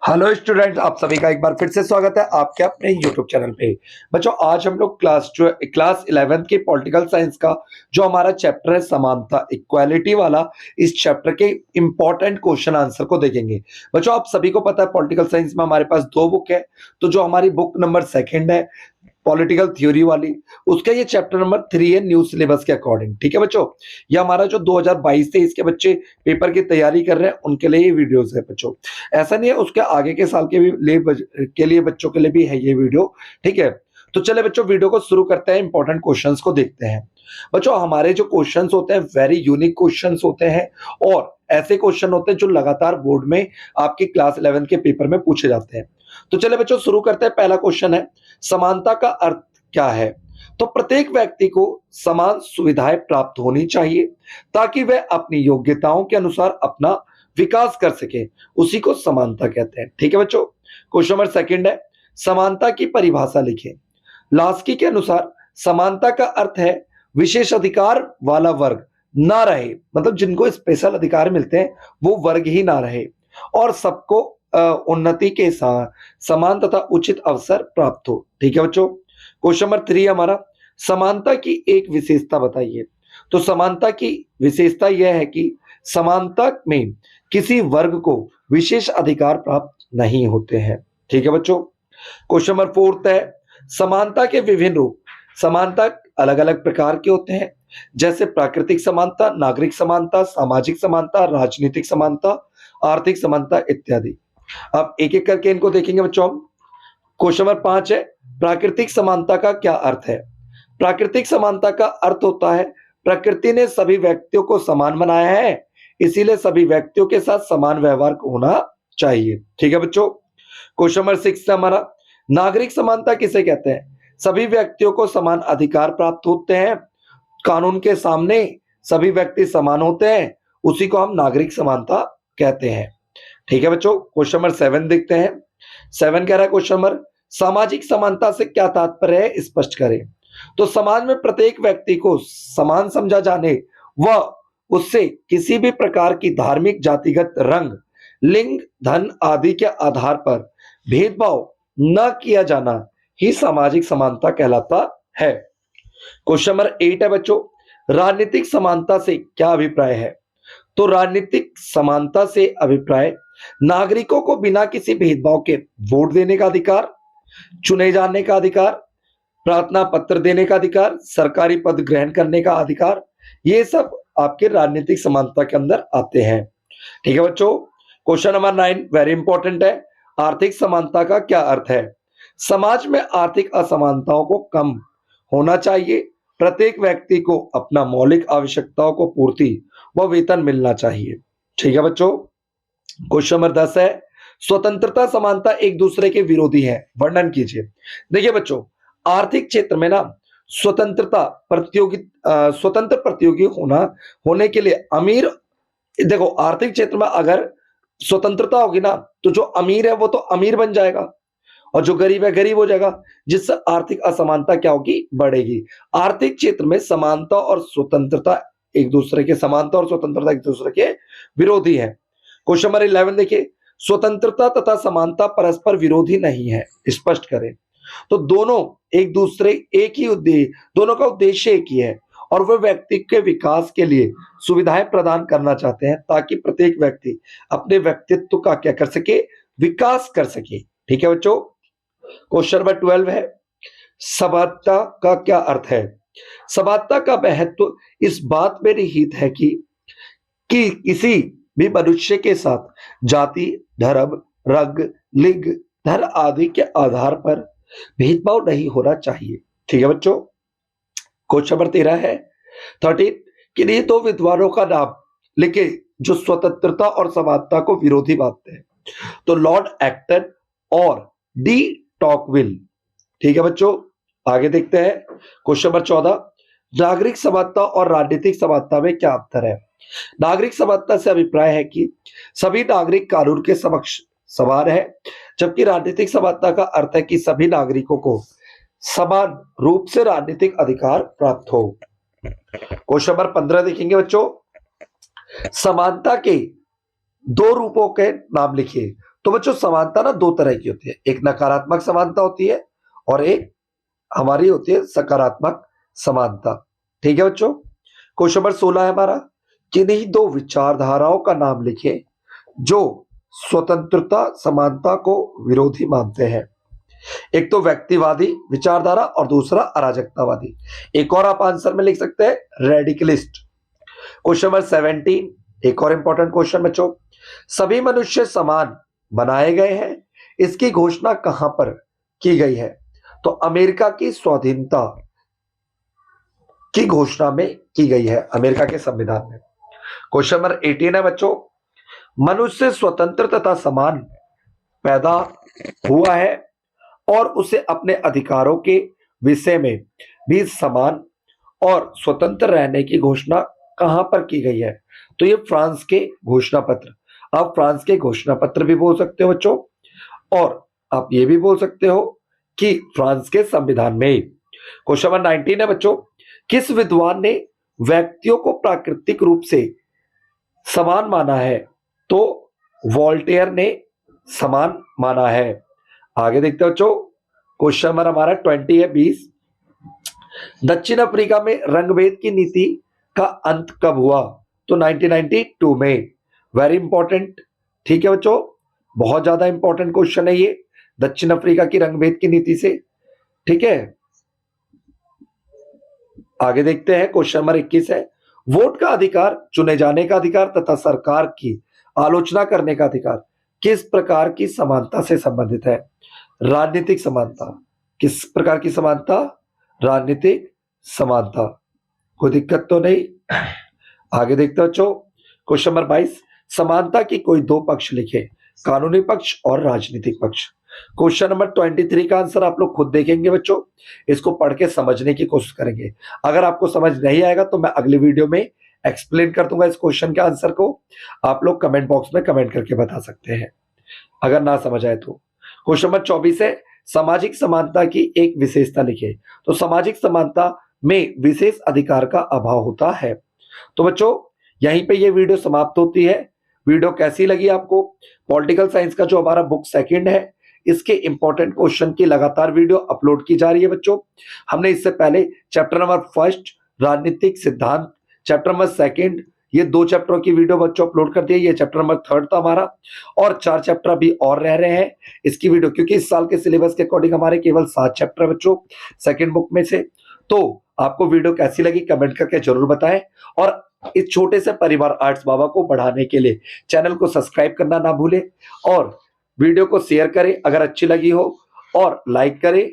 Hello student, आप सभी का एक बार फिर से स्वागत है आपके अपने यूट्यूब चैनल पे। बच्चों, आज हम लोग क्लास 11th के पॉलिटिकल साइंस का जो हमारा चैप्टर है समानता इक्वालिटी वाला, इस चैप्टर के इंपॉर्टेंट क्वेश्चन आंसर को देखेंगे। बच्चों, आप सभी को पता है पॉलिटिकल साइंस में हमारे पास दो बुक है। तो जो हमारी बुक नंबर सेकंड है पॉलिटिकल थ्योरी वाली, उसका ये चैप्टर नंबर 3 है न्यू सिलेबस के अकॉर्डिंग। ठीक है बच्चों, ये हमारा जो 2022 से इसके बच्चे पेपर की तैयारी कर रहे हैं उनके लिए ये वीडियोस है बच्चों। ऐसा नहीं है, उसके आगे के साल के लिए बच्चों के लिए भी है ये वीडियो। ठीक है, तो चले बच्चों वीडियो को शुरू करते हैं, इंपॉर्टेंट क्वेश्चंस को देखते हैं। बच्चों, हमारे जो क्वेश्चंस होते हैं वेरी यूनिक क्वेश्चंस होते हैं और ऐसे क्वेश्चन होते हैं जो लगातार बोर्ड में आपकी क्लास 11 के पेपर में पूछे जाते हैं। तो चले बच्चों शुरू करते हैं। पहला क्वेश्चन है, समानता का अर्थ क्या है? तो प्रत्येक व्यक्ति को समान सुविधाएं प्राप्त होनी चाहिए ताकि वह अपनी योग्यताओं के अनुसार अपना विकास कर सके, उसी को समानता कहते हैं। ठीक है बच्चों, क्वेश्चन नंबर सेकंड है, समानता की परिभाषा लिखें। लास्की के अनुसार समानता का अर्थ है विशेष अधिकार वाला वर्ग ना रहे, मतलब जिनको स्पेशल अधिकार मिलते हैं वो वर्ग ही ना रहे और सबको उन्नति के साथ समान तथा उचित अवसर प्राप्त हो। ठीक है बच्चों, क्वेश्चन नंबर 3 हमारा, समानता की एक विशेषता बताइए। तो समानता की विशेषता यह है कि समानता में किसी वर्ग को विशेष अधिकार प्राप्त नहीं होते हैं। ठीक है बच्चों, क्वेश्चन नंबर 4 है, समानता के विभिन्न रूप। समानता अलग अलग प्रकार के होते हैं, जैसे प्राकृतिक समानता, नागरिक समानता, सामाजिक समानता, राजनीतिक समानता, आर्थिक समानता इत्यादि। अब एक एक करके इनको देखेंगे बच्चों हम। क्वेश्चन नंबर 5 है, प्राकृतिक समानता का क्या अर्थ है? प्राकृतिक समानता का अर्थ होता है प्रकृति ने सभी व्यक्तियों को समान बनाया है, इसीलिए सभी व्यक्तियों के साथ समान व्यवहार होना चाहिए। ठीक है बच्चों, क्वेश्चन नंबर 6 है हमारा, नागरिक समानता किसे कहते हैं? सभी व्यक्तियों को समान अधिकार प्राप्त होते हैं, कानून के सामने सभी व्यक्ति समान होते हैं, उसी को हम नागरिक समानता कहते हैं। ठीक है बच्चों, क्वेश्चन नंबर 7 देखते हैं। 7 कह रहा है क्वेश्चन नंबर, सामाजिक समानता से क्या तात्पर्य है, स्पष्ट करें। तो समाज में प्रत्येक व्यक्ति को समान समझा जाने व उससे किसी भी प्रकार की धार्मिक, जातिगत, रंग, लिंग, धन आदि के आधार पर भेदभाव न किया जाना ही सामाजिक समानता कहलाता है। क्वेश्चन नंबर 8 है बच्चों, राजनीतिक समानता से क्या अभिप्राय है? तो राजनीतिक समानता से अभिप्राय नागरिकों को बिना किसी भेदभाव के वोट देने का अधिकार, चुने जाने का अधिकार, प्रार्थना पत्र देने का अधिकार, सरकारी पद ग्रहण करने का अधिकार, ये सब आपके राजनीतिक समानता के अंदर आते हैं। ठीक है बच्चों, क्वेश्चन नंबर 9 वेरी इंपॉर्टेंट है, आर्थिक समानता का क्या अर्थ है? समाज में आर्थिक असमानताओं को कम होना चाहिए, प्रत्येक व्यक्ति को अपना मौलिक आवश्यकताओं को पूर्ति व वेतन मिलना चाहिए। ठीक है बच्चों, क्वेश्चन नंबर 10 है, स्वतंत्रता समानता एक दूसरे के विरोधी है, वर्णन कीजिए। देखिए बच्चों, आर्थिक क्षेत्र में ना स्वतंत्र प्रतियोगी होने के लिए अमीर, देखो आर्थिक क्षेत्र में अगर स्वतंत्रता होगी ना तो जो अमीर है वो तो अमीर बन जाएगा और जो गरीब है गरीब हो जाएगा, जिससे आर्थिक असमानता क्या होगी, बढ़ेगी। आर्थिक क्षेत्र में समानता और स्वतंत्रता एक दूसरे के समानता और स्वतंत्रता एक दूसरे के विरोधी है। क्वेश्चन नंबर 11 देखिए, स्वतंत्रता तथा समानता परस्पर विरोधी नहीं है, स्पष्ट करें। तो दोनों दोनों का उद्देश्य एक ही है और वह व्यक्ति के विकास के लिए सुविधाएं प्रदान करना चाहते हैं ताकि प्रत्येक व्यक्ति अपने व्यक्तित्व का क्या कर सके, विकास कर सके। ठीक है बच्चों, क्वेश्चन नंबर 12 है, समानता का क्या अर्थ है? समानता का महत्व इस बात में निहित है कि किसी भी मनुष्य के साथ जाति, धर्म, रंग, लिंग, धन आदि के आधार पर भेदभाव नहीं होना चाहिए। ठीक है बच्चों, क्वेश्चन नंबर 13 है, 13, किन्हीं दो विद्वानों का नाम लिखे जो स्वतंत्रता और समानता को विरोधी मानते हैं। तो लॉर्ड एक्टन और डी टॉकविल। ठीक है बच्चों, आगे देखते हैं। क्वेश्चन नंबर 14, नागरिक समानता और राजनीतिक समानता में क्या अंतर है? नागरिक समानता से अभिप्राय है कि सभी नागरिक कानून के समक्ष समान है, जबकि राजनीतिक समानता का अर्थ है कि सभी नागरिकों को समान रूप से राजनीतिक अधिकार प्राप्त हो। क्वेश्चन नंबर 15 देखेंगे बच्चों, समानता के दो रूपों के नाम लिखिए। तो बच्चों समानता ना दो तरह की होती है, एक नकारात्मक समानता होती है और एक हमारी होती है सकारात्मक समानता। ठीक है बच्चों। क्वेश्चन नंबर 16 है हमारा, किन्हीं दो विचारधाराओं का नाम लिखे जो स्वतंत्रता समानता को विरोधी मानते हैं। एक तो व्यक्तिवादी विचारधारा और दूसरा अराजकतावादी। एक और आप आंसर में लिख सकते हैं रेडिकलिस्ट। क्वेश्चन नंबर 17, एक और इंपॉर्टेंट क्वेश्चन बच्चों, सभी मनुष्य समान बनाए गए हैं, इसकी घोषणा कहां पर की गई है? तो अमेरिका की स्वाधीनता की घोषणा में की गई है, अमेरिका के संविधान में। क्वेश्चन नंबर 18 है बच्चों, मनुष्य स्वतंत्र तथा समान पैदा हुआ है और उसे अपने अधिकारों के विषय में भी समान और स्वतंत्र रहने की घोषणा कहां पर की गई है? तो ये फ्रांस के घोषणा पत्र। आप फ्रांस के घोषणा पत्र भी बोल सकते हो बच्चों, और आप ये भी बोल सकते हो कि फ्रांस के संविधान में। क्वेश्चन नंबर 19 है बच्चों, किस विद्वान ने व्यक्तियों को प्राकृतिक रूप से समान माना है? तो वोल्टेयर ने समान माना है। आगे देखते हो बच्चों, क्वेश्चन नंबर हमारा 20 है 20, दक्षिण अफ्रीका में रंगभेद की नीति का अंत कब हुआ? तो 1992 में। Very important. ठीक है बच्चों, बहुत ज्यादा इंपॉर्टेंट क्वेश्चन है ये, दक्षिण अफ्रीका की रंगभेद की नीति से। ठीक है, आगे देखते हैं। क्वेश्चन नंबर 21 है, वोट का अधिकार, चुने जाने का अधिकार तथा सरकार की आलोचना करने का अधिकार किस प्रकार की समानता से संबंधित है? राजनीतिक समानता। किस प्रकार की समानता? राजनीतिक समानता। कोई दिक्कत तो नहीं। आगे देखते हैं बच्चों, क्वेश्चन नंबर 22, समानता की कोई दो पक्ष लिखे, कानूनी पक्ष और राजनीतिक पक्ष। क्वेश्चन नंबर 23 का आंसर आप लोग खुद देखेंगे बच्चों, इसको पढ़ के समझने की कोशिश करेंगे। अगर आपको समझ नहीं आएगा तो मैं अगली वीडियो में एक्सप्लेन कर दूंगा इस क्वेश्चन के आंसर को, आप लोग कमेंट बॉक्स में कमेंट करके बता सकते हैं अगर ना समझ आए तो। क्वेश्चन नंबर 24 है, सामाजिक समानता की एक विशेषता लिखे। तो सामाजिक समानता में विशेष अधिकार का अभाव होता है। तो बच्चों यहीं पे ये वीडियो समाप्त होती है। वीडियो कैसी लगी आपको? पॉलिटिकल साइंस का जो हमारा बुक सेकंड है, इसके इंपॉर्टेंट क्वेश्चन की लगातार वीडियो अपलोड की जा रही है बच्चों। हमने इससे पहले चैप्टर नंबर 1 राजनीतिक सिद्धांत, चैप्टर नंबर 2 ये 2 चैप्टरों की वीडियो बच्चों अपलोड कर दी है। ये चैप्टर नंबर 3 था हमारा, और 4 चैप्टर अभी और रह रहे हैं इसकी वीडियो, क्योंकि इस साल के सिलेबस के अकॉर्डिंग हमारे केवल 7 चैप्टर बच्चों सेकंड बुक में से। तो आपको वीडियो कैसी लगी कमेंट करके जरूर बताएं, और इस छोटे से परिवार आर्ट्स बाबा को बढ़ाने के लिए चैनल को सब्सक्राइब करना ना भूलें, और वीडियो को शेयर करें अगर अच्छी लगी हो, और लाइक करें।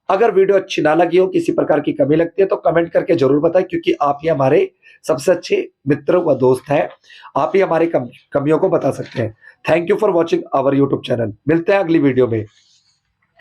अगर वीडियो अच्छी ना लगी हो, किसी प्रकार की कमी लगती है तो कमेंट करके जरूर बताएं, क्योंकि आप ही हमारे सबसे अच्छे मित्र व दोस्त हैं, आप ही हमारी कमियों को बता सकते हैं। Thank you for watching our YouTube channel. मिलते हैं अगली वीडियो में।